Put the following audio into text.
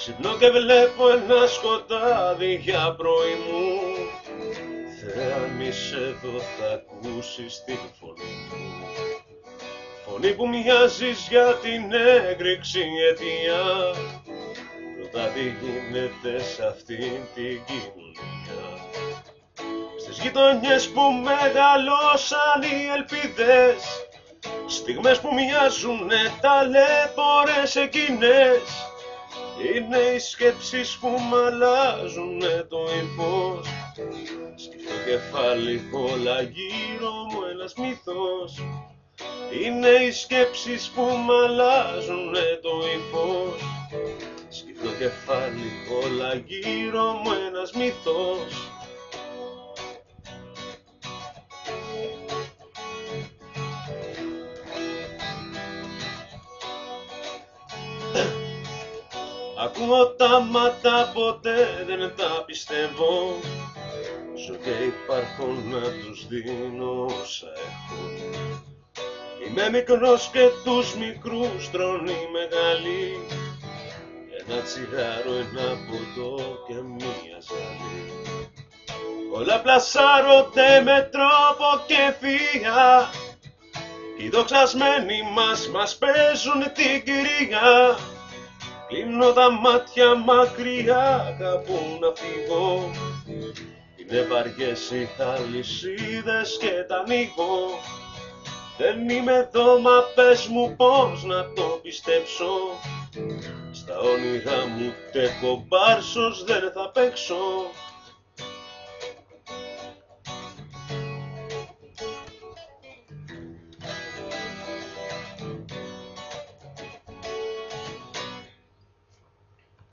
Ξυπνώ και βλέπω ένα σκοτάδι για πρωί μου. Θεέ, αν είσαι εδώ θα ακούσεις την φωνή μου. Φωνή που μοιάζεις για την έκρηξη αιτία. Ρωτά τι γίνεται σε αυτήν την κοινωνία. Στις γειτονιές που μεγαλώσαν οι ελπίδες, στιγμές που μοιάζουνε ταλέπορες εκείνες. Είναι οι σκέψεις που μ' αλλάζουνε το ύφος. Σκεφτό κεφάλι όλα γύρω μου ένας μύθος. Είναι οι σκέψεις που μ' αλλάζουνε το ύφος. Σκεφτό κεφάλι όλα γύρω μου ένας μύθος. Ακούω τα μάτα, ποτέ δεν τα πιστεύω. Ζω και υπάρχω να τους δίνω όσα έχω. Είμαι μικρός και τους μικρούς τρώνε οι μεγάλοι. Ένα τσιγάρο, ένα ποτό και μία ζαλή. Όλα πλασάρονται με τρόπο και ευθεία. Οι δοξασμένοι μας παίζουν την κυρία. Κλείνω τα μάτια μακριά κάπου να φύγω. Είναι βαριές οι αλυσίδες και τα ανοίγω. Δεν είμαι εδώ, μα πες μου πώς να το πιστέψω. Στα όνειρά μου ούτε κομπάρσος δεν θα παίξω.